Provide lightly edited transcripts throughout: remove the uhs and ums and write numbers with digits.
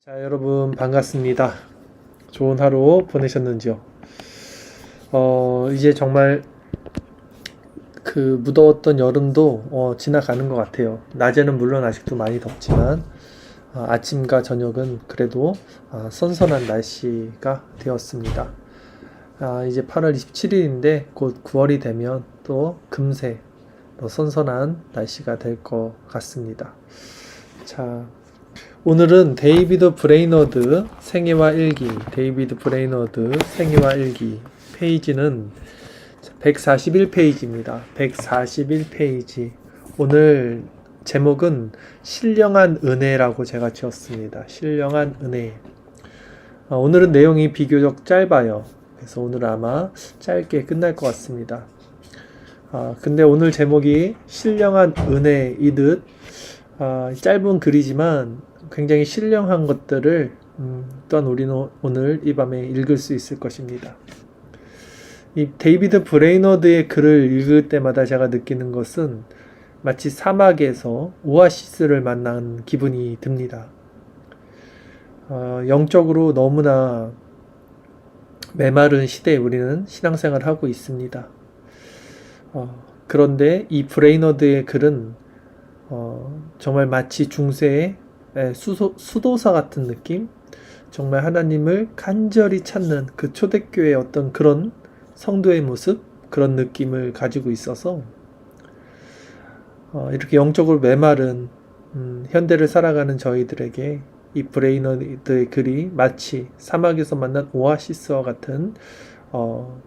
자, 여러분 반갑습니다. 좋은 하루 보내셨는지요? 이제 정말 그 무더웠던 여름도 지나가는 것 같아요. 낮에는 물론 아직도 많이 덥지만 아침과 저녁은 그래도 선선한 날씨가 되었습니다. 이제 8월 27일인데 곧 9월이 되면 또 금세 또 선선한 날씨가 될 것 같습니다. 자, 오늘은 데이비드 브레이너드 생애와 일기, 데이비드 브레이너드 생애와 일기 페이지는 141페이지입니다. 141페이지. 오늘 제목은 신령한 은혜라고 제가 지었습니다. 신령한 은혜. 오늘은 내용이 비교적 짧아요. 그래서 오늘 아마 짧게 끝날 것 같습니다. 근데 오늘 제목이 신령한 은혜이듯 짧은 글이지만 굉장히 신령한 것들을 또한 우리는 오늘 이 밤에 읽을 수 있을 것입니다. 이 데이비드 브레이너드의 글을 읽을 때마다 제가 느끼는 것은 마치 사막에서 오아시스를 만난 기분이 듭니다. 영적으로 너무나 메마른 시대에 우리는 신앙생활을 하고 있습니다. 그런데 이 브레이너드의 글은 정말 마치 중세의 수도사 같은 느낌? 정말 하나님을 간절히 찾는 그 초대교회의 어떤 그런 성도의 모습? 그런 느낌을 가지고 있어서 이렇게 영적으로 메마른 현대를 살아가는 저희들에게 이 브레이너드의 글이 마치 사막에서 만난 오아시스와 같은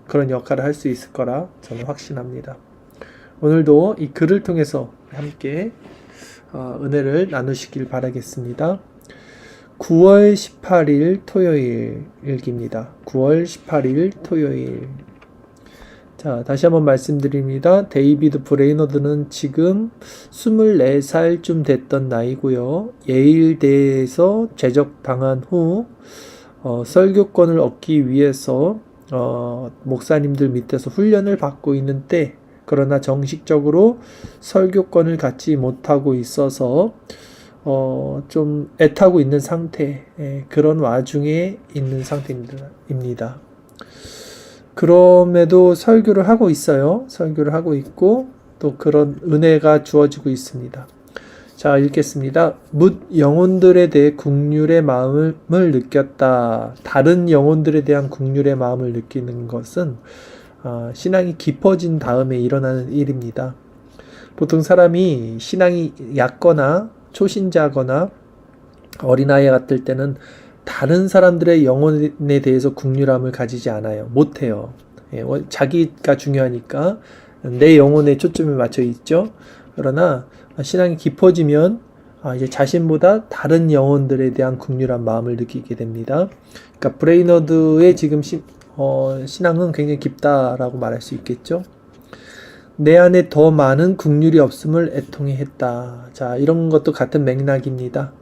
그런 역할을 할 수 있을 거라 저는 확신합니다. 오늘도 이 글을 통해서 함께 은혜를 나누시길 바라겠습니다. 9월 18일 토요일 일기입니다. 9월 18일 토요일. 자, 다시 한번 말씀드립니다. 데이비드 브레이너드는 지금 24살쯤 됐던 나이고요. 예일대에서 제적당한 후 설교권을 얻기 위해서 목사님들 밑에서 훈련을 받고 있는 때, 그러나 정식적으로 설교권을 갖지 못하고 있어서 좀 애타고 있는 상태, 그런 와중에 있는 상태입니다. 그럼에도 설교를 하고 있어요. 설교를 하고 있고 또 그런 은혜가 주어지고 있습니다. 자, 읽겠습니다. 뭇 영혼들에 대해 국률의 마음을 느꼈다. 다른 영혼들에 대한 국률의 마음을 느끼는 것은 신앙이 깊어진 다음에 일어나는 일입니다. 보통 사람이 신앙이 얕거나 초신자거나 어린아이 같을 때는 다른 사람들의 영혼에 대해서 국률함을 가지지 않아요. 못해요. 자기가 중요하니까 내 영혼에 초점이 맞춰 있죠. 그러나 신앙이 깊어지면 이제 자신보다 다른 영혼들에 대한 국률한 마음을 느끼게 됩니다. 그러니까 브레이너드의 지금 신앙은 굉장히 깊다라고 말할 수 있겠죠. 내 안에 더 많은 국률이 없음을 애통해 했다. 자, 이런 것도 같은 맥락입니다.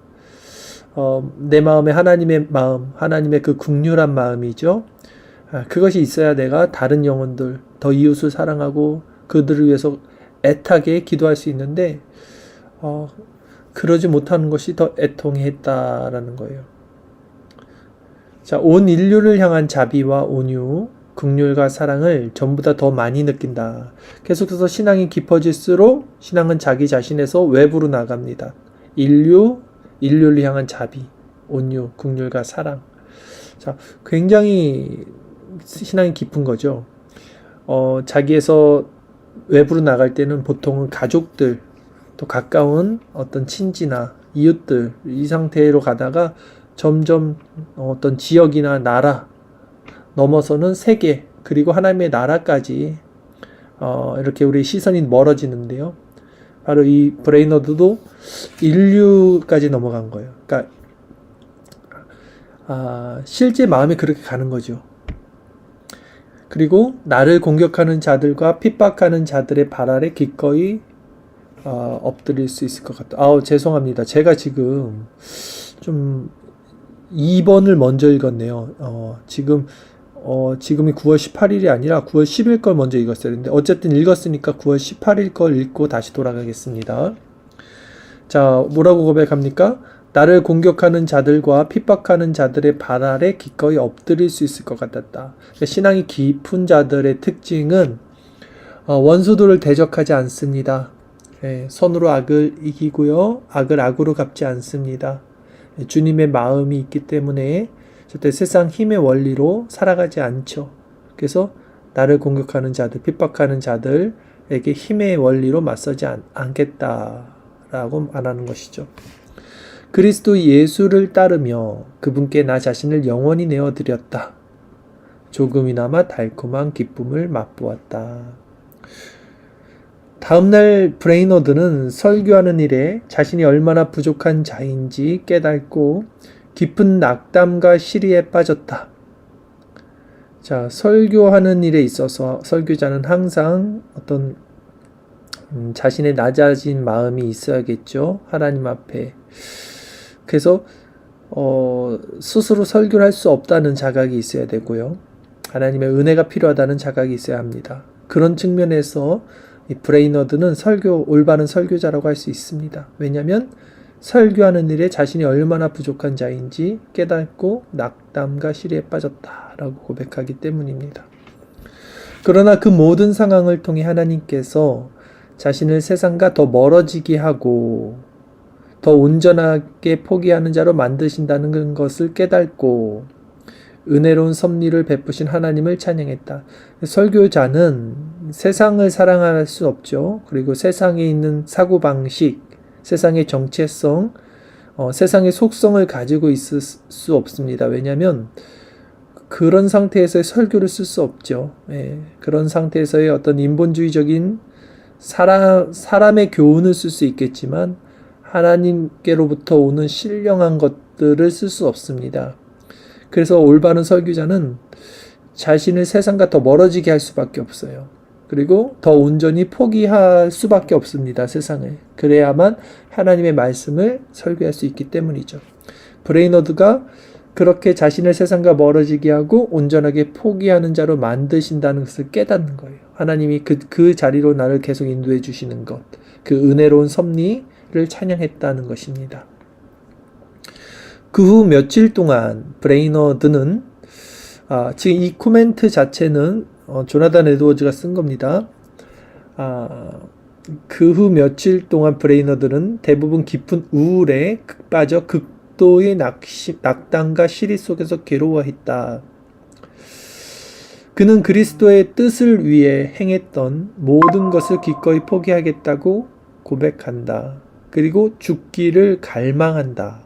내 마음에 하나님의 마음, 하나님의 그 국률한 마음이죠. 그것이 있어야 내가 다른 영혼들, 더 이웃을 사랑하고 그들을 위해서 애타게 기도할 수 있는데 그러지 못하는 것이 더 애통해 했다라는 거예요. 자, 온 인류를 향한 자비와 온유, 긍휼과 사랑을 전보다 더 많이 느낀다. 계속해서 신앙이 깊어질수록 신앙은 자기 자신에서 외부로 나갑니다. 인류를 향한 자비, 온유, 긍휼과 사랑. 자, 굉장히 신앙이 깊은 거죠. 자기에서 외부로 나갈 때는 보통은 가족들, 또 가까운 어떤 친지나 이웃들, 이 상태로 가다가 점점 어떤 지역이나 나라 넘어서는 세계, 그리고 하나님의 나라까지 이렇게 우리 시선이 멀어지는데요. 바로 이 브레이너드도 인류까지 넘어간 거예요. 그러니까 실제 마음이 그렇게 가는 거죠. 그리고 나를 공격하는 자들과 핍박하는 자들의 발 아래 기꺼이 엎드릴 수 있을 것 같다. 죄송합니다. 제가 지금 좀 2번을 먼저 읽었네요. 지금이 9월 18일이 아니라 9월 10일 걸 먼저 읽었어야 했는데 어쨌든 읽었으니까 9월 18일 걸 읽고 다시 돌아가겠습니다. 자, 뭐라고 고백합니까? 나를 공격하는 자들과 핍박하는 자들의 발 아래 기꺼이 엎드릴 수 있을 것 같았다. 신앙이 깊은 자들의 특징은 원수들을 대적하지 않습니다. 선으로 악을 이기고요. 악을 악으로 갚지 않습니다. 주님의 마음이 있기 때문에 절대 세상 힘의 원리로 살아가지 않죠. 그래서 나를 공격하는 자들, 핍박하는 자들에게 힘의 원리로 맞서지 않겠다라고 말하는 것이죠. 그리스도 예수를 따르며 그분께 나 자신을 영원히 내어드렸다. 조금이나마 달콤한 기쁨을 맛보았다. 다음날 브레이너드는 설교하는 일에 자신이 얼마나 부족한 자인지 깨닫고 깊은 낙담과 시리에 빠졌다. 자, 설교하는 일에 있어서 설교자는 항상 어떤 자신의 낮아진 마음이 있어야겠죠. 하나님 앞에. 그래서 스스로 설교를 할 수 없다는 자각이 있어야 되고요. 하나님의 은혜가 필요하다는 자각이 있어야 합니다. 그런 측면에서 이 브레이너드는 올바른 설교자라고 할 수 있습니다. 왜냐하면 설교하는 일에 자신이 얼마나 부족한 자인지 깨닫고 낙담과 시리에 빠졌다라고 고백하기 때문입니다. 그러나 그 모든 상황을 통해 하나님께서 자신을 세상과 더 멀어지게 하고 더 온전하게 포기하는 자로 만드신다는 것을 깨닫고 은혜로운 섭리를 베푸신 하나님을 찬양했다. 설교자는 세상을 사랑할 수 없죠. 그리고 세상에 있는 사고방식, 세상의 정체성, 세상의 속성을 가지고 있을 수 없습니다. 왜냐하면 그런 상태에서의 설교를 쓸 수 없죠. 그런 상태에서의 어떤 인본주의적인 사람의 교훈을 쓸 수 있겠지만 하나님께로부터 오는 신령한 것들을 쓸 수 없습니다. 그래서 올바른 설교자는 자신을 세상과 더 멀어지게 할 수밖에 없어요. 그리고 더 온전히 포기할 수밖에 없습니다. 세상을. 그래야만 하나님의 말씀을 설교할 수 있기 때문이죠. 브레이너드가 그렇게 자신을 세상과 멀어지게 하고 온전하게 포기하는 자로 만드신다는 것을 깨닫는 거예요. 하나님이 그 자리로 나를 계속 인도해 주시는 것, 그 은혜로운 섭리를 찬양했다는 것입니다. 그 후 며칠 동안 브레이너드는 지금 이 코멘트 자체는 조나단 에드워즈가 쓴 겁니다. 그 후 며칠 동안 브레이너드는 대부분 깊은 우울에 빠져 극도의 낙담과 시리 속에서 괴로워했다. 그는 그리스도의 뜻을 위해 행했던 모든 것을 기꺼이 포기하겠다고 고백한다. 그리고 죽기를 갈망한다.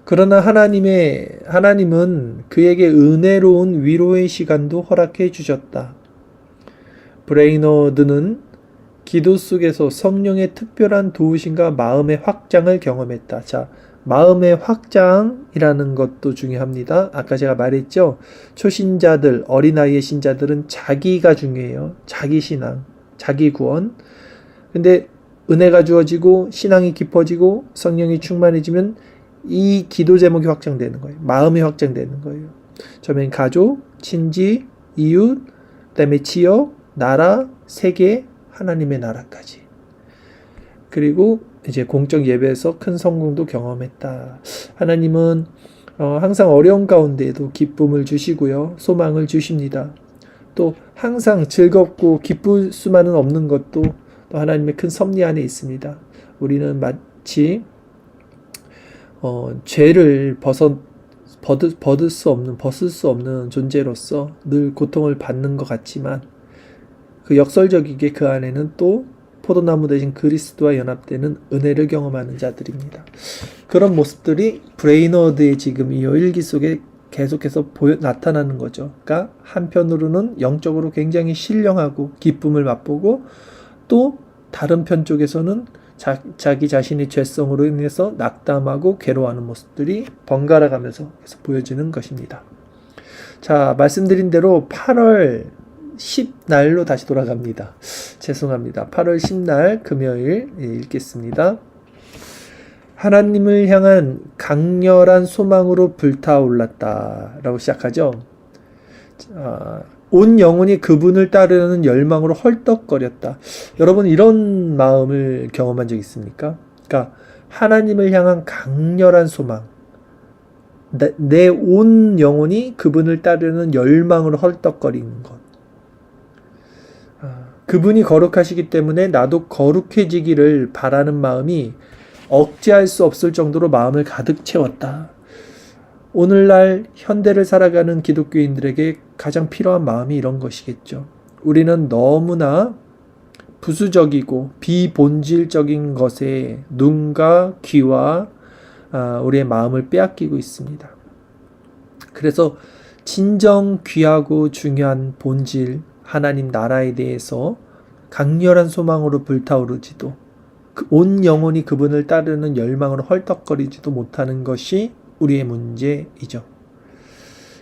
그러나 하나님은 그에게 은혜로운 위로의 시간도 허락해 주셨다. 브레이너드는 기도 속에서 성령의 특별한 도우심과 마음의 확장을 경험했다. 자, 마음의 확장이라는 것도 중요합니다. 아까 제가 말했죠. 초신자들, 어린아이의 신자들은 자기가 중요해요. 자기 신앙, 자기 구원. 근데 은혜가 주어지고 신앙이 깊어지고 성령이 충만해지면 이 기도 제목이 확장되는 거예요. 마음이 확장되는 거예요. 처음엔 가족, 친지, 이웃, 그다음에 지역, 나라, 세계, 하나님의 나라까지. 그리고 이제 공적 예배에서 큰 성공도 경험했다. 하나님은 항상 어려운 가운데에도 기쁨을 주시고요. 소망을 주십니다. 또 항상 즐겁고 기쁠 수만은 없는 것도 또 하나님의 큰 섭리 안에 있습니다. 우리는 마치 죄를 벗을 수 없는 존재로서 늘 고통을 받는 것 같지만 그 역설적이게 그 안에는 또 포도나무 대신 그리스도와 연합되는 은혜를 경험하는 자들입니다. 그런 모습들이 브레이너드의 지금 이 일기 속에 계속해서 나타나는 거죠. 그러니까 한편으로는 영적으로 굉장히 신령하고 기쁨을 맛보고 또 다른 편 쪽에서는 자기 자신의 죄성으로 인해서 낙담하고 괴로워하는 모습들이 번갈아 가면서 계속 보여지는 것입니다. 자, 말씀드린 대로 8월 10날로 다시 돌아갑니다. 죄송합니다. 8월 10날 금요일 읽겠습니다. 하나님을 향한 강렬한 소망으로 불타올랐다 라고 시작하죠. 온 영혼이 그분을 따르는 열망으로 헐떡거렸다. 여러분 이런 마음을 경험한 적 있습니까? 그러니까 하나님을 향한 강렬한 소망, 내 온 영혼이 그분을 따르는 열망으로 헐떡거리는 것. 그분이 거룩하시기 때문에 나도 거룩해지기를 바라는 마음이 억제할 수 없을 정도로 마음을 가득 채웠다. 오늘날 현대를 살아가는 기독교인들에게 가장 필요한 마음이 이런 것이겠죠. 우리는 너무나 부수적이고 비본질적인 것에 눈과 귀와 우리의 마음을 빼앗기고 있습니다. 그래서 진정 귀하고 중요한 본질, 하나님 나라에 대해서 강렬한 소망으로 불타오르지도 온 영혼이 그분을 따르는 열망으로 헐떡거리지도 못하는 것이 우리의 문제이죠.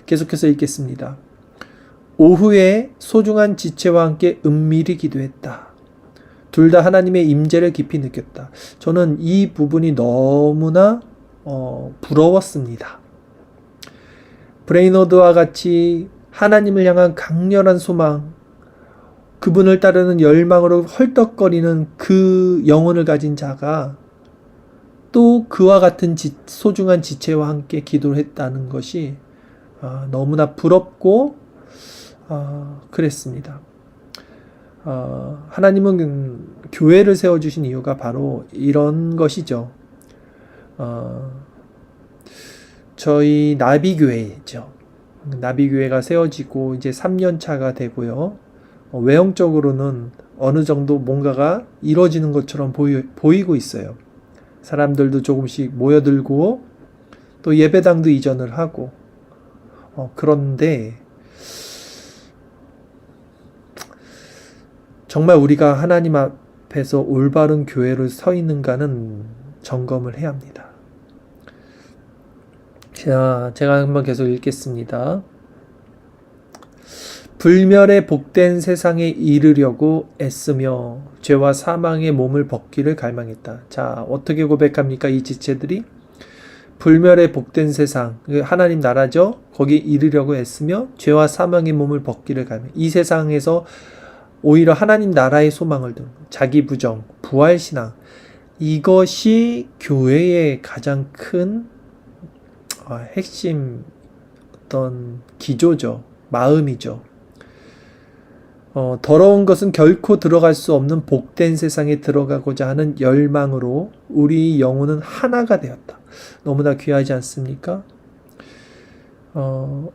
계속해서 읽겠습니다. 오후에 소중한 지체와 함께 은밀히 기도했다. 둘 다 하나님의 임재를 깊이 느꼈다. 저는 이 부분이 너무나 부러웠습니다. 브레이너드와 같이 하나님을 향한 강렬한 소망, 그분을 따르는 열망으로 헐떡거리는 그 영혼을 가진 자가 또 그와 같은 소중한 지체와 함께 기도를 했다는 것이 너무나 부럽고 그랬습니다. 하나님은 교회를 세워주신 이유가 바로 이런 것이죠. 저희 나비교회죠. 나비교회가 세워지고 이제 3년 차가 되고요. 외형적으로는 어느 정도 뭔가가 이루어지는 것처럼 보이고 있어요. 사람들도 조금씩 모여들고 또 예배당도 이전을 하고 그런데 정말 우리가 하나님 앞에서 올바른 교회를 서 있는가는 점검을 해야 합니다. 자, 제가 한번 계속 읽겠습니다. 불멸의 복된 세상에 이르려고 애쓰며 죄와 사망의 몸을 벗기를 갈망했다. 자, 어떻게 고백합니까? 이 지체들이 불멸의 복된 세상, 하나님 나라죠. 거기 이르려고 애쓰며 죄와 사망의 몸을 벗기를 갈망. 이 세상에서 오히려 하나님 나라의 소망을 둔 자기 부정, 부활신앙, 이것이 교회의 가장 큰 핵심 어떤 기조죠. 마음이죠. 더러운 것은 결코 들어갈 수 없는 복된 세상에 들어가고자 하는 열망으로 우리 영혼은 하나가 되었다. 너무나 귀하지 않습니까?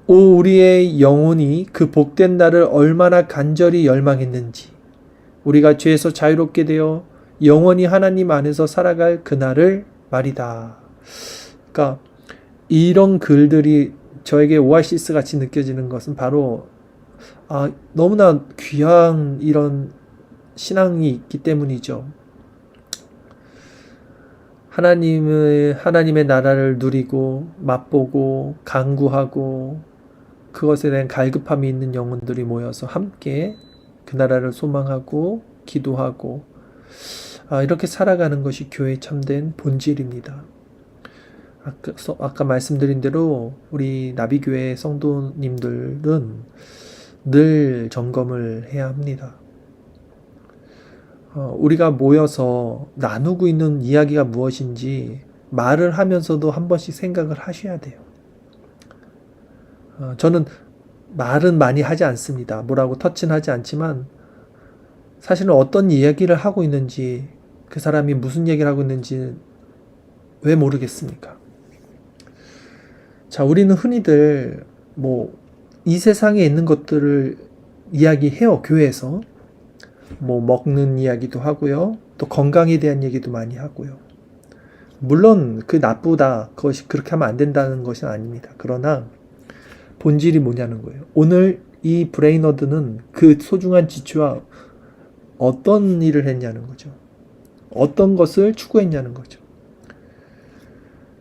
우리의 영혼이 그 복된 날을 얼마나 간절히 열망했는지, 우리가 죄에서 자유롭게 되어 영원히 하나님 안에서 살아갈 그날을 말이다. 그러니까 이런 글들이 저에게 오아시스 같이 느껴지는 것은 바로 너무나 귀한 이런 신앙이 있기 때문이죠. 하나님의 나라를 누리고 맛보고 간구하고 그것에 대한 갈급함이 있는 영혼들이 모여서 함께 그 나라를 소망하고 기도하고 이렇게 살아가는 것이 교회의 참된 본질입니다. 아까 말씀드린 대로 우리 나비교회 성도님들은 늘 점검을 해야 합니다. 우리가 모여서 나누고 있는 이야기가 무엇인지 말을 하면서도 한 번씩 생각을 하셔야 돼요. 저는 말은 많이 하지 않습니다. 뭐라고 터치는 하지 않지만 사실은 어떤 이야기를 하고 있는지, 그 사람이 무슨 얘기를 하고 있는지 왜 모르겠습니까? 자, 우리는 흔히들 이 세상에 있는 것들을 이야기해요. 교회에서 먹는 이야기도 하고요, 또 건강에 대한 얘기도 많이 하고요. 물론 그 나쁘다, 그것이 그렇게 하면 안 된다는 것은 아닙니다. 그러나 본질이 뭐냐는 거예요. 오늘 이 브레이너드는 그 소중한 지체와 어떤 일을 했냐는 거죠. 어떤 것을 추구했냐는 거죠.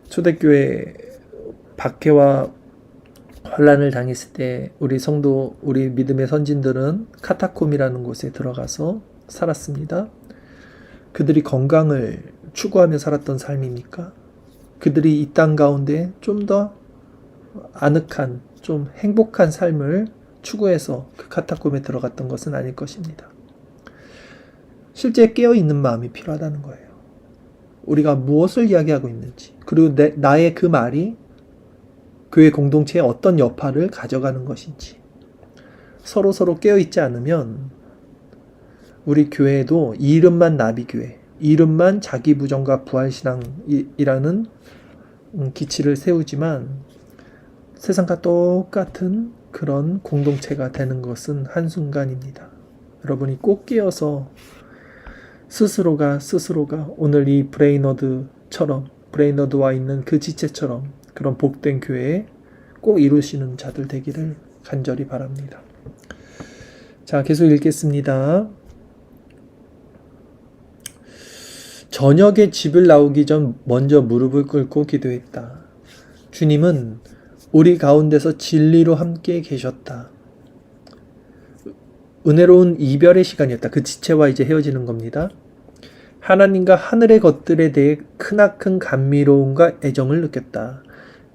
초대교회 박해와 환란을 당했을 때 우리 믿음의 선진들은 카타콤이라는 곳에 들어가서 살았습니다. 그들이 건강을 추구하며 살았던 삶입니까? 그들이 이 땅 가운데 좀 더 아늑한, 좀 행복한 삶을 추구해서 그 카타콤에 들어갔던 것은 아닐 것입니다. 실제 깨어있는 마음이 필요하다는 거예요. 우리가 무엇을 이야기하고 있는지, 그리고 나의 그 말이 교회 공동체에 어떤 여파를 가져가는 것인지 서로 깨어있지 않으면 우리 교회도 이름만 나비교회, 이름만 자기부정과 부활신앙이라는 기치를 세우지만 세상과 똑같은 그런 공동체가 되는 것은 한순간입니다. 여러분이 꼭 깨어서 스스로가 오늘 이 브레이너드와 있는 그 지체처럼 그런 복된 교회에 꼭 이루시는 자들 되기를 간절히 바랍니다. 자, 계속 읽겠습니다. 저녁에 집을 나오기 전 먼저 무릎을 꿇고 기도했다. 주님은 우리 가운데서 진리로 함께 계셨다. 은혜로운 이별의 시간이었다. 그 지체와 이제 헤어지는 겁니다. 하나님과 하늘의 것들에 대해 크나큰 감미로움과 애정을 느꼈다.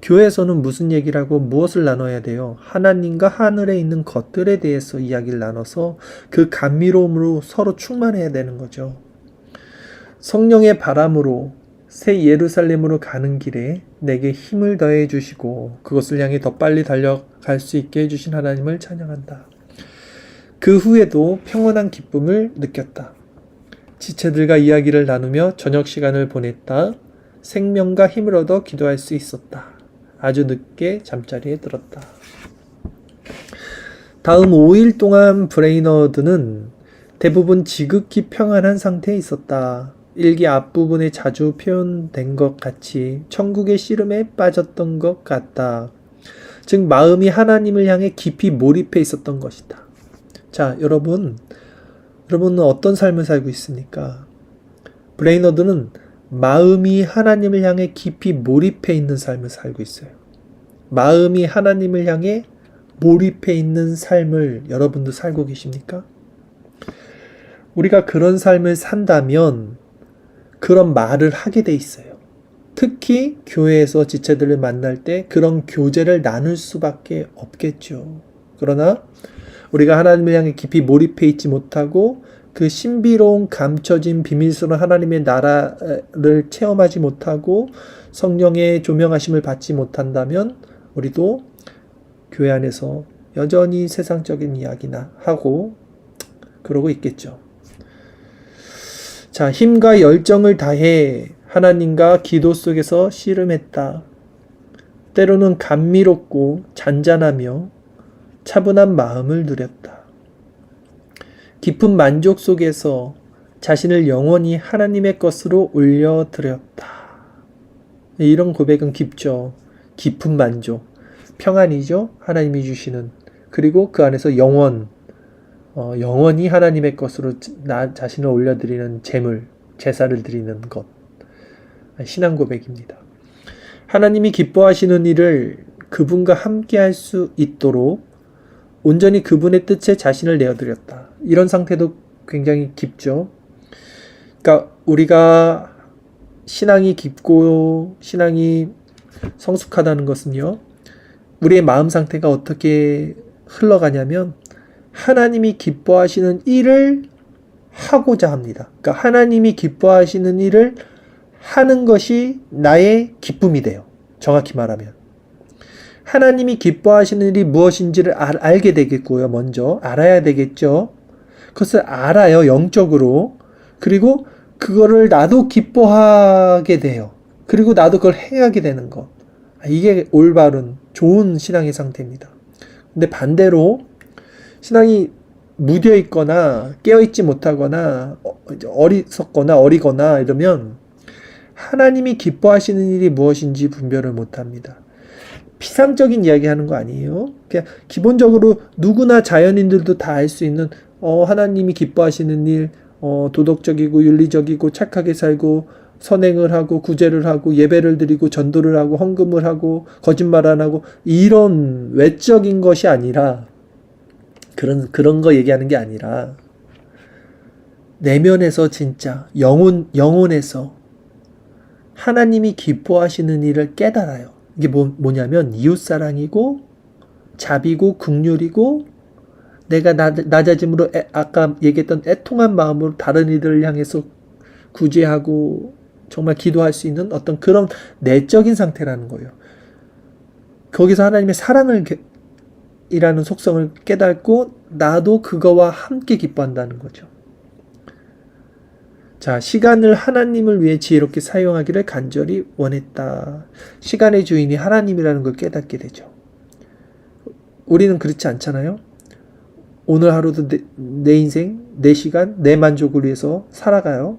교회에서는 무슨 얘기를 하고 무엇을 나눠야 돼요? 하나님과 하늘에 있는 것들에 대해서 이야기를 나눠서 그 감미로움으로 서로 충만해야 되는 거죠. 성령의 바람으로 새 예루살렘으로 가는 길에 내게 힘을 더해 주시고 그것을 향해 더 빨리 달려갈 수 있게 해주신 하나님을 찬양한다. 그 후에도 평온한 기쁨을 느꼈다. 지체들과 이야기를 나누며 저녁 시간을 보냈다. 생명과 힘을 얻어 기도할 수 있었다. 아주 늦게 잠자리에 들었다. 다음 5일 동안 브레이너드는 대부분 지극히 평안한 상태에 있었다. 일기 앞부분에 자주 표현된 것 같이 천국의 씨름에 빠졌던 것 같다. 즉 마음이 하나님을 향해 깊이 몰입해 있었던 것이다. 자, 여러분은 어떤 삶을 살고 있습니까? 브레이너드는 마음이 하나님을 향해 깊이 몰입해 있는 삶을 살고 있어요. 마음이 하나님을 향해 몰입해 있는 삶을 여러분도 살고 계십니까? 우리가 그런 삶을 산다면 그런 말을 하게 돼 있어요. 특히 교회에서 지체들을 만날 때 그런 교제를 나눌 수밖에 없겠죠. 그러나 우리가 하나님을 향해 깊이 몰입해 있지 못하고 그 신비로운 감춰진 비밀스러운 하나님의 나라를 체험하지 못하고 성령의 조명하심을 받지 못한다면 우리도 교회 안에서 여전히 세상적인 이야기나 하고 그러고 있겠죠. 자, 힘과 열정을 다해 하나님과 기도 속에서 씨름했다. 때로는 감미롭고 잔잔하며 차분한 마음을 누렸다. 깊은 만족 속에서 자신을 영원히 하나님의 것으로 올려드렸다. 이런 고백은 깊죠. 깊은 만족, 평안이죠. 하나님이 주시는. 그리고 그 안에서 영원히 하나님의 것으로 나 자신을 올려드리는 제사를 드리는 것. 신앙 고백입니다. 하나님이 기뻐하시는 일을 그분과 함께 할 수 있도록 온전히 그분의 뜻에 자신을 내어드렸다. 이런 상태도 굉장히 깊죠. 그러니까 우리가 신앙이 깊고 신앙이 성숙하다는 것은요. 우리의 마음 상태가 어떻게 흘러가냐면 하나님이 기뻐하시는 일을 하고자 합니다. 그러니까 하나님이 기뻐하시는 일을 하는 것이 나의 기쁨이 돼요. 정확히 말하면. 하나님이 기뻐하시는 일이 무엇인지를 알게 되겠고요. 먼저 알아야 되겠죠. 그것을 알아요. 영적으로. 그리고 그거를 나도 기뻐하게 돼요. 그리고 나도 그걸 행하게 되는 것. 이게 올바른 좋은 신앙의 상태입니다. 근데 반대로 신앙이 무뎌 있거나 깨어있지 못하거나 어리석거나 어리거나 이러면 하나님이 기뻐하시는 일이 무엇인지 분별을 못합니다. 피상적인 이야기 하는 거 아니에요. 그냥 기본적으로 누구나 자연인들도 다 알 수 있는 하나님이 기뻐하시는 일, 도덕적이고 윤리적이고 착하게 살고 선행을 하고 구제를 하고 예배를 드리고 전도를 하고 헌금을 하고 거짓말 안 하고 이런 외적인 것이 아니라 그런 거 얘기하는 게 아니라 내면에서 진짜 영혼에서 하나님이 기뻐하시는 일을 깨달아요. 이게 뭐냐면 이웃사랑이고 자비고 긍휼이고 내가 낮아짐으로 아까 얘기했던 애통한 마음으로 다른 이들을 향해서 구제하고 정말 기도할 수 있는 어떤 그런 내적인 상태라는 거예요. 거기서 하나님의 사랑을 이라는 속성을 깨닫고 나도 그거와 함께 기뻐한다는 거죠. 자, 시간을 하나님을 위해 지혜롭게 사용하기를 간절히 원했다. 시간의 주인이 하나님이라는 걸 깨닫게 되죠. 우리는 그렇지 않잖아요. 오늘 하루도 내 인생, 내 시간, 내 만족을 위해서 살아가요.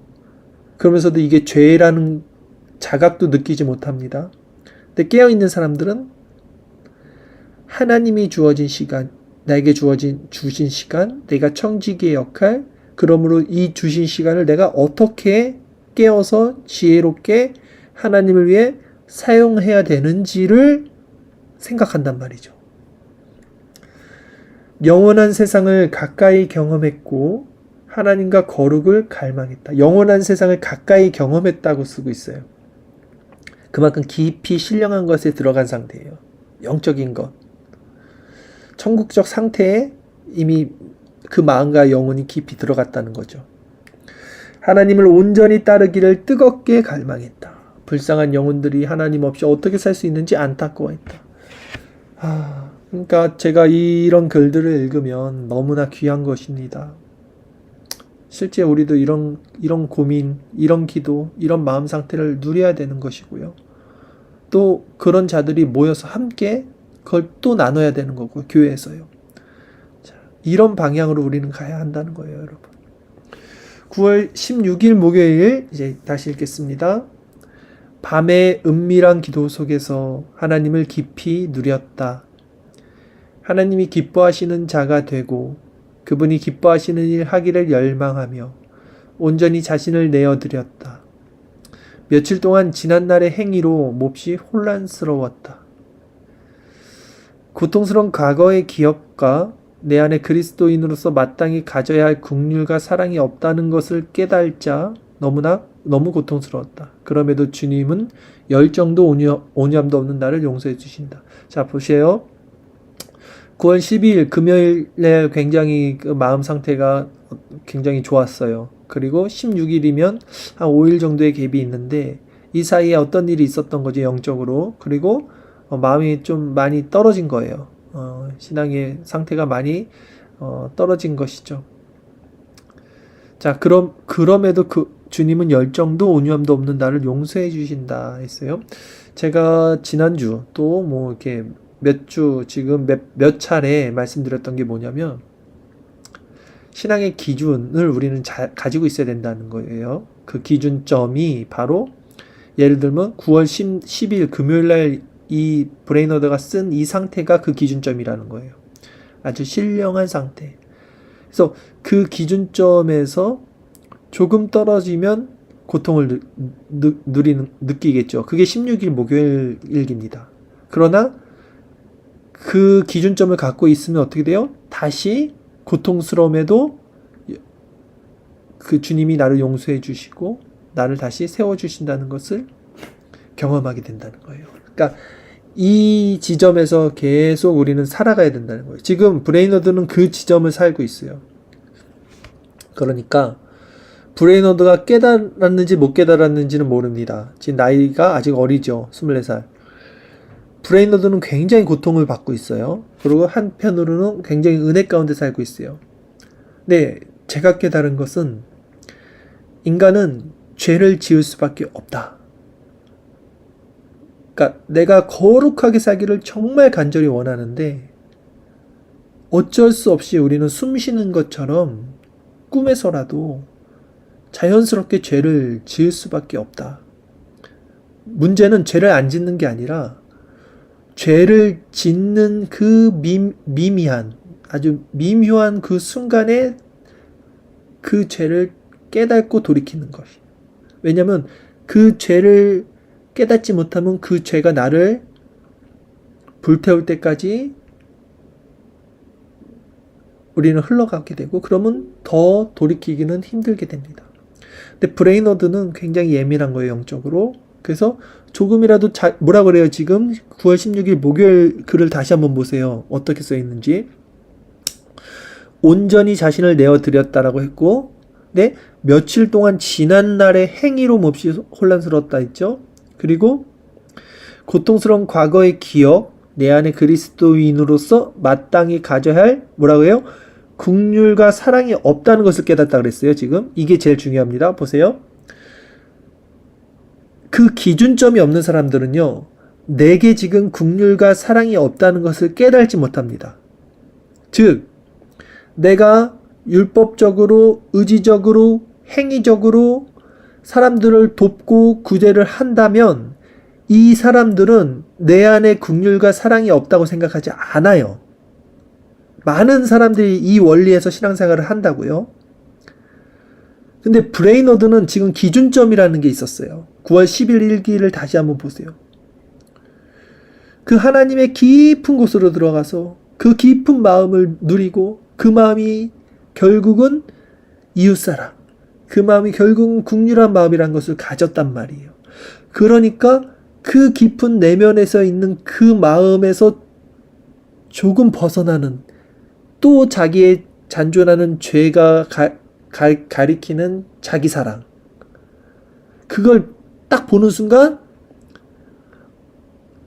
그러면서도 이게 죄라는 자각도 느끼지 못합니다. 근데 깨어있는 사람들은 하나님이 주어진 시간, 나에게 주신 시간, 내가 청지기의 역할, 그러므로 이 주신 시간을 내가 어떻게 깨어서 지혜롭게 하나님을 위해 사용해야 되는지를 생각한단 말이죠. 영원한 세상을 가까이 경험했고 하나님과 거룩을 갈망했다. 영원한 세상을 가까이 경험했다고 쓰고 있어요. 그만큼 깊이 신령한 것에 들어간 상태예요. 영적인 것. 천국적 상태에 이미 그 마음과 영혼이 깊이 들어갔다는 거죠. 하나님을 온전히 따르기를 뜨겁게 갈망했다. 불쌍한 영혼들이 하나님 없이 어떻게 살 수 있는지 안타까워했다. 그러니까 제가 이런 글들을 읽으면 너무나 귀한 것입니다. 실제 우리도 이런 고민, 이런 기도, 이런 마음 상태를 누려야 되는 것이고요. 또 그런 자들이 모여서 함께 그걸 또 나눠야 되는 거고, 교회에서요. 자, 이런 방향으로 우리는 가야 한다는 거예요, 여러분. 9월 16일 목요일, 이제 다시 읽겠습니다. 밤의 은밀한 기도 속에서 하나님을 깊이 누렸다. 하나님이 기뻐하시는 자가 되고 그분이 기뻐하시는 일 하기를 열망하며 온전히 자신을 내어드렸다. 며칠 동안 지난날의 행위로 몹시 혼란스러웠다. 고통스러운 과거의 기억과 내 안에 그리스도인으로서 마땅히 가져야 할 긍휼과 사랑이 없다는 것을 깨달자 너무 고통스러웠다. 그럼에도 주님은 열정도 온유함도 없는 나를 용서해 주신다. 자, 보세요. 9월 12일 금요일에 굉장히 그 마음 상태가 굉장히 좋았어요. 그리고 16일이면 한 5일 정도의 갭이 있는데 이 사이에 어떤 일이 있었던 거죠, 영적으로. 그리고 마음이 좀 많이 떨어진 거예요. 신앙의 상태가 많이 떨어진 것이죠. 자, 그럼에도 주님은 열정도 온유함도 없는 나를 용서해 주신다 했어요. 제가 지난주 또 뭐 이렇게 지금 몇 차례 말씀드렸던 게 뭐냐면, 신앙의 기준을 우리는 가지고 있어야 된다는 거예요. 그 기준점이 바로, 예를 들면 9월 10일 금요일날 이 브레이너드가 쓴 이 상태가 그 기준점이라는 거예요. 아주 신령한 상태. 그래서 그 기준점에서 조금 떨어지면 고통을 느끼겠죠. 그게 16일 목요일 일기입니다. 그러나 그 기준점을 갖고 있으면 어떻게 돼요? 다시 고통스러움에도 그 주님이 나를 용서해 주시고 나를 다시 세워주신다는 것을 경험하게 된다는 거예요. 그러니까 이 지점에서 계속 우리는 살아가야 된다는 거예요. 지금 브레이너드는 그 지점을 살고 있어요. 그러니까 브레이너드가 깨달았는지 못 깨달았는지는 모릅니다. 지금 나이가 아직 어리죠. 24살. 브레이너드는 굉장히 고통을 받고 있어요. 그리고 한편으로는 굉장히 은혜 가운데 살고 있어요. 네, 제가 깨달은 것은 인간은 죄를 지을 수밖에 없다. 그러니까 내가 거룩하게 살기를 정말 간절히 원하는데 어쩔 수 없이 우리는 숨 쉬는 것처럼 꿈에서라도 자연스럽게 죄를 지을 수밖에 없다. 문제는 죄를 안 짓는 게 아니라 죄를 짓는 그 미미한, 아주 미묘한 그 순간에 그 죄를 깨닫고 돌이키는 것이. 왜냐하면 그 죄를 깨닫지 못하면 그 죄가 나를 불태울 때까지 우리는 흘러가게 되고, 그러면 더 돌이키기는 힘들게 됩니다. 근데 브레이너드는 굉장히 예민한 거예요, 영적으로. 그래서 조금이라도 뭐라 그래요? 지금 9월 16일 목요일 글을 다시 한번 보세요. 어떻게 써 있는지. 온전히 자신을 내어드렸다라고 했고, 네, 며칠 동안 지난 날의 행위로 몹시 혼란스러웠다 했죠. 그리고 고통스러운 과거의 기억, 내 안에 그리스도인으로서 마땅히 가져야 할 뭐라고 해요? 긍휼과 사랑이 없다는 것을 깨닫다 그랬어요. 지금 이게 제일 중요합니다. 보세요. 그 기준점이 없는 사람들은요, 내게 지금 긍휼과 사랑이 없다는 것을 깨달지 못합니다. 즉, 내가 율법적으로, 의지적으로, 행위적으로 사람들을 돕고 구제를 한다면 이 사람들은 내 안에 긍휼과 사랑이 없다고 생각하지 않아요. 많은 사람들이 이 원리에서 신앙생활을 한다고요. 근데 브레이너드는 지금 기준점이라는 게 있었어요. 9월 10일 일기를 다시 한번 보세요. 그 하나님의 깊은 곳으로 들어가서 그 깊은 마음을 누리고 그 마음이 결국은 이웃사랑, 그 마음이 결국은 긍휼한 마음이라는 것을 가졌단 말이에요. 그러니까 그 깊은 내면에서 있는 그 마음에서 조금 벗어나는, 또 자기의 잔존하는 죄가 가리키는 자기 사랑, 그걸 딱 보는 순간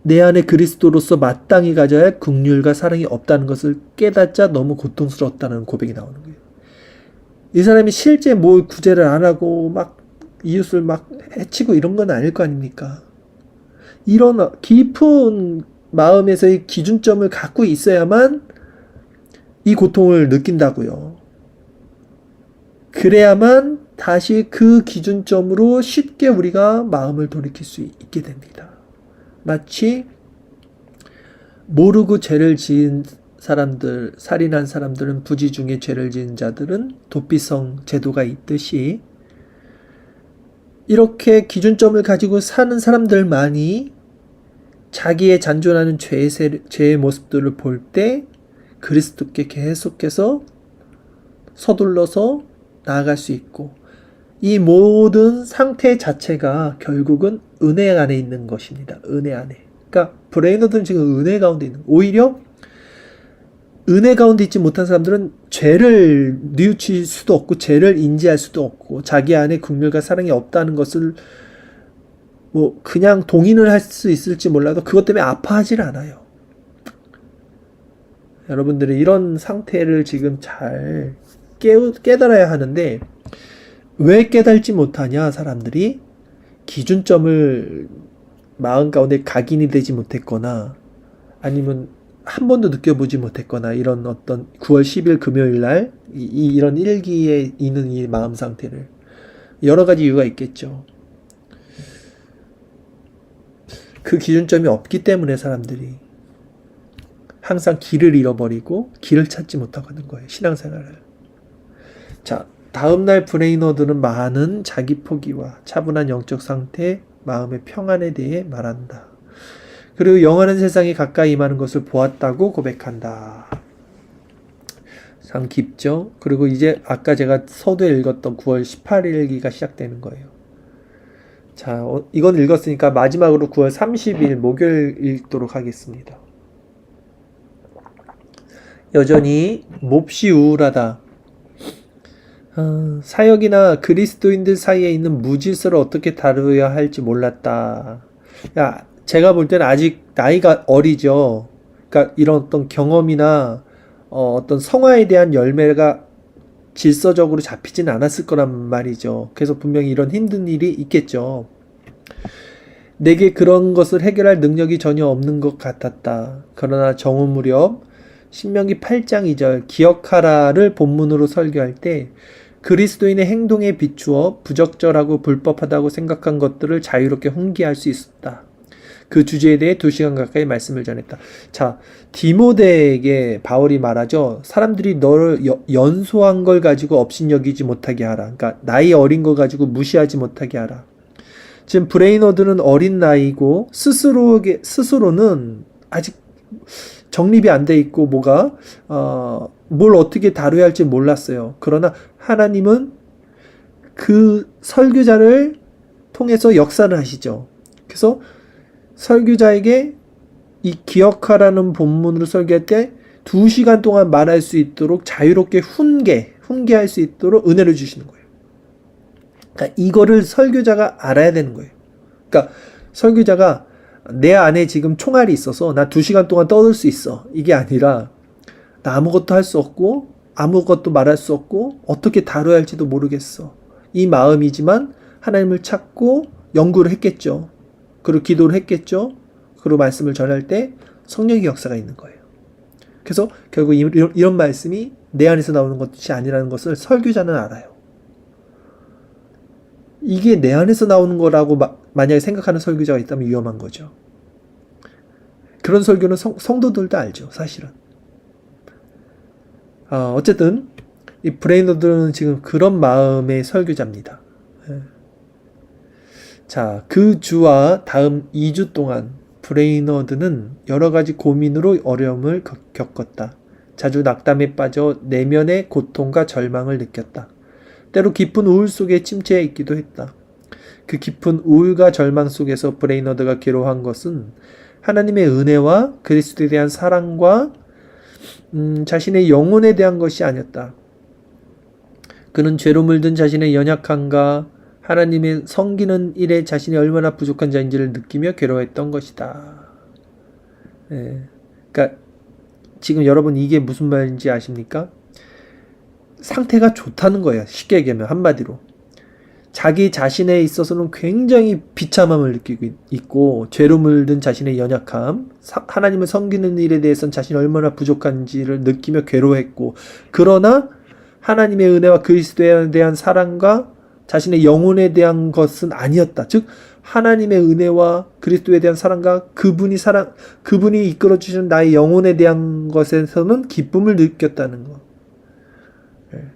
내 안에 그리스도로서 마땅히 가져야 할 긍휼과 사랑이 없다는 것을 깨닫자 너무 고통스러웠다는 고백이 나오는 거예요. 이 사람이 실제 뭐 구제를 안 하고 막 이웃을 막 해치고 이런 건 아닐 거 아닙니까? 이런 깊은 마음에서의 기준점을 갖고 있어야만 이 고통을 느낀다고요. 그래야만 다시 그 기준점으로 쉽게 우리가 마음을 돌이킬 수 있게 됩니다. 마치 모르고 죄를 지은 사람들, 살인한 사람들은 부지 중에 죄를 지은 자들은 도피성 제도가 있듯이 이렇게 기준점을 가지고 사는 사람들만이 자기의 잔존하는 죄의 모습들을 볼 때 그리스도께 계속해서 서둘러서 나아갈 수 있고, 이 모든 상태 자체가 결국은 은혜 안에 있는 것입니다. 은혜 안에. 그러니까 브레이너드는 지금 은혜 가운데 있는, 오히려 은혜 가운데 있지 못한 사람들은 죄를 뉘우칠 수도 없고 죄를 인지할 수도 없고 자기 안에 긍휼과 사랑이 없다는 것을 뭐 그냥 동의를 할 수 있을지 몰라도 그것 때문에 아파하질 않아요. 여러분들이 이런 상태를 지금 잘 깨달아야 하는데, 왜 깨달지 못하냐? 사람들이 기준점을 마음 가운데 각인이 되지 못했거나 아니면 한 번도 느껴보지 못했거나, 이런 어떤 9월 10일 금요일 날 이런 일기에 있는 이 마음 상태를, 여러 가지 이유가 있겠죠. 그 기준점이 없기 때문에 사람들이 항상 길을 잃어버리고 길을 찾지 못하고 하는 거예요. 신앙생활을. 자, 다음날 브레이너드는 많은 자기 포기와 차분한 영적 상태, 마음의 평안에 대해 말한다. 그리고 영원한 세상에 가까이 임하는 것을 보았다고 고백한다. 참 깊죠? 그리고 이제 아까 제가 서두에 읽었던 9월 18일기가 시작되는 거예요. 자, 이건 읽었으니까 마지막으로 9월 30일 목요일 읽도록 하겠습니다. 여전히 몹시 우울하다. 사역이나 그리스도인들 사이에 있는 무질서를 어떻게 다루어야 할지 몰랐다. 야, 제가 볼 때는 아직 나이가 어리죠. 그러니까 이런 어떤 경험이나 어떤 성화에 대한 열매가 질서적으로 잡히진 않았을 거란 말이죠. 그래서 분명히 이런 힘든 일이 있겠죠. 내게 그런 것을 해결할 능력이 전혀 없는 것 같았다. 그러나 정오 무렵 신명기 8장 2절 기억하라를 본문으로 설교할 때 그리스도인의 행동에 비추어 부적절하고 불법하다고 생각한 것들을 자유롭게 훈계할 수 있었다. 그 주제에 대해 2시간 가까이 말씀을 전했다. 자, 디모데에게 바울이 말하죠. 사람들이 너를 연소한 걸 가지고 업신여기지 못하게 하라. 그러니까 나이 어린 거 가지고 무시하지 못하게 하라. 지금 브레이너드는 어린 나이고 스스로는 아직 정립이 안 돼 있고 뭘 어떻게 다뤄야 할지 몰랐어요. 그러나 하나님은 그 설교자를 통해서 역사를 하시죠. 그래서 설교자에게 이 기억하라는 본문으로 설교할 때 2시간 동안 말할 수 있도록 자유롭게 훈계할 수 있도록 은혜를 주시는 거예요. 그러니까 이거를 설교자가 알아야 되는 거예요. 그러니까 설교자가 내 안에 지금 총알이 있어서 나 2시간 동안 떠들 수 있어. 이게 아니라 나 아무것도 할 수 없고 아무것도 말할 수 없고 어떻게 다뤄야 할지도 모르겠어. 이 마음이지만 하나님을 찾고 연구를 했겠죠. 그리고 기도를 했겠죠. 그리고 말씀을 전할 때 성령의 역사가 있는 거예요. 그래서 결국 이런 말씀이 내 안에서 나오는 것이 아니라는 것을 설교자는 알아요. 이게 내 안에서 나오는 거라고 만약에 생각하는 설교자가 있다면 위험한 거죠. 그런 설교는 성도들도 알죠, 사실은. 어쨌든 이 브레이너드는 지금 그런 마음의 설교자입니다. 자, 그 주와 다음 2주 동안 브레이너드는 여러 가지 고민으로 어려움을 겪었다. 자주 낙담에 빠져 내면의 고통과 절망을 느꼈다. 때로 깊은 우울 속에 침체해 있기도 했다. 그 깊은 우울과 절망 속에서 브레이너드가 괴로워한 것은 하나님의 은혜와 그리스도에 대한 사랑과 자신의 영혼에 대한 것이 아니었다. 그는 죄로 물든 자신의 연약함과 하나님의 섬기는 일에 자신이 얼마나 부족한 자인지를 느끼며 괴로워했던 것이다. 그러니까 지금 여러분 이게 무슨 말인지 아십니까? 상태가 좋다는 거예요. 쉽게 얘기하면 한마디로. 자기 자신에 있어서는 굉장히 비참함을 느끼고 있고 죄로 물든 자신의 연약함, 하나님을 섬기는 일에 대해서는 자신이 얼마나 부족한지를 느끼며 괴로워했고, 그러나 하나님의 은혜와 그리스도에 대한 사랑과 자신의 영혼에 대한 것은 아니었다. 즉 하나님의 은혜와 그리스도에 대한 사랑과 그분이 이끌어 주시는 나의 영혼에 대한 것에서는 기쁨을 느꼈다는 것.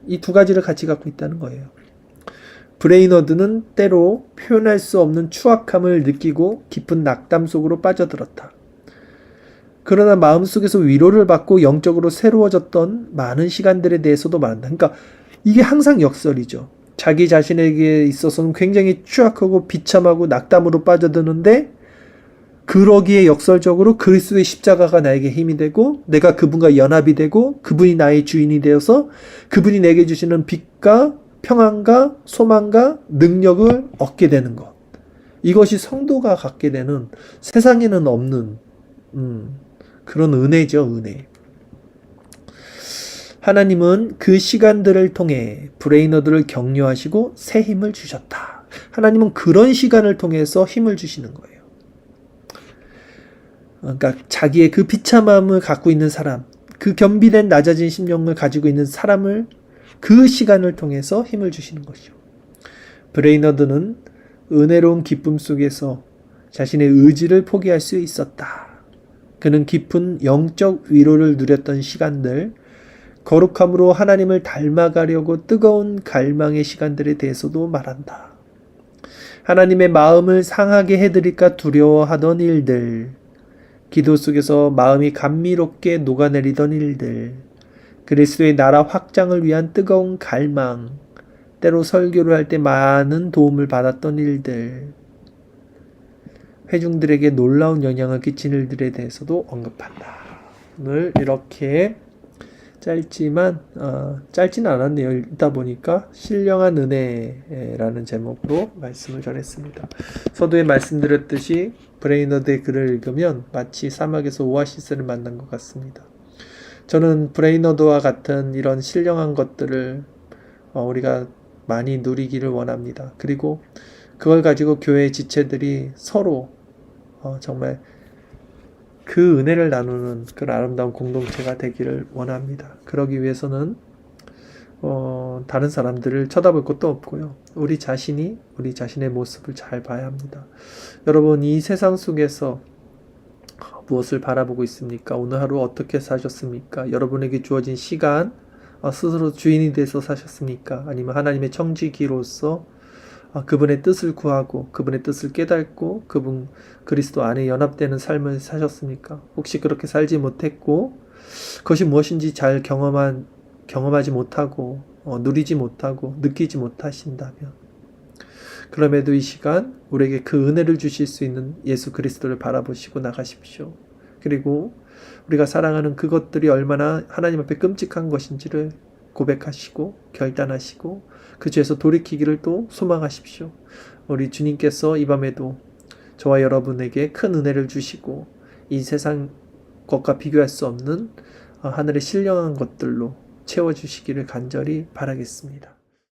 이 두 가지를 같이 갖고 있다는 거예요. 브레이너드는 때로 표현할 수 없는 추악함을 느끼고 깊은 낙담 속으로 빠져들었다. 그러나 마음속에서 위로를 받고 영적으로 새로워졌던 많은 시간들에 대해서도 말한다. 그러니까 이게 항상 역설이죠. 자기 자신에게 있어서는 굉장히 추악하고 비참하고 낙담으로 빠져드는데 그러기에 역설적으로 그리스도의 십자가가 나에게 힘이 되고 내가 그분과 연합이 되고 그분이 나의 주인이 되어서 그분이 내게 주시는 빛과 평안과 소망과 능력을 얻게 되는 것. 이것이 성도가 갖게 되는 세상에는 없는 그런 은혜죠, 은혜. 하나님은 그 시간들을 통해 브레이너드를 격려하시고 새 힘을 주셨다. 하나님은 그런 시간을 통해서 힘을 주시는 거예요. 그러니까 자기의 그 비참함을 갖고 있는 사람, 그 겸비된 낮아진 심령을 가지고 있는 사람을 그 시간을 통해서 힘을 주시는 것이죠. 브레이너드는 은혜로운 기쁨 속에서 자신의 의지를 포기할 수 있었다. 그는 깊은 영적 위로를 누렸던 시간들, 거룩함으로 하나님을 닮아가려고 뜨거운 갈망의 시간들에 대해서도 말한다. 하나님의 마음을 상하게 해드릴까 두려워하던 일들, 기도 속에서 마음이 감미롭게 녹아내리던 일들, 그리스도의 나라 확장을 위한 뜨거운 갈망, 때로 설교를 할 때 많은 도움을 받았던 일들, 회중들에게 놀라운 영향을 끼친 일들에 대해서도 언급한다. 오늘 이렇게 짧지는 않았네요. 읽다 보니까 신령한 은혜라는 제목으로 말씀을 전했습니다. 서두에 말씀드렸듯이 브레이너드의 글을 읽으면 마치 사막에서 오아시스를 만난 것 같습니다. 저는 브레이너드와 같은 이런 신령한 것들을 우리가 많이 누리기를 원합니다. 그리고 그걸 가지고 교회 지체들이 서로 정말 그 은혜를 나누는 그런 아름다운 공동체가 되기를 원합니다. 그러기 위해서는 다른 사람들을 쳐다볼 것도 없고요. 우리 자신의 모습을 잘 봐야 합니다. 여러분, 이 세상 속에서 무엇을 바라보고 있습니까? 오늘 하루 어떻게 사셨습니까? 여러분에게 주어진 시간 스스로 주인이 돼서 사셨습니까? 아니면 하나님의 청지기로서 그분의 뜻을 구하고 그분의 뜻을 깨닫고 그분 그리스도 안에 연합되는 삶을 사셨습니까? 혹시 그렇게 살지 못했고 그것이 무엇인지 잘 경험하지 못하고 누리지 못하고 느끼지 못하신다면, 그럼에도 이 시간 우리에게 그 은혜를 주실 수 있는 예수 그리스도를 바라보시고 나가십시오. 그리고 우리가 사랑하는 그것들이 얼마나 하나님 앞에 끔찍한 것인지를 고백하시고 결단하시고 그 죄에서 돌이키기를 또 소망하십시오. 우리 주님께서 이 밤에도 저와 여러분에게 큰 은혜를 주시고 이 세상 것과 비교할 수 없는 하늘의 신령한 것들로 채워주시기를 간절히 바라겠습니다.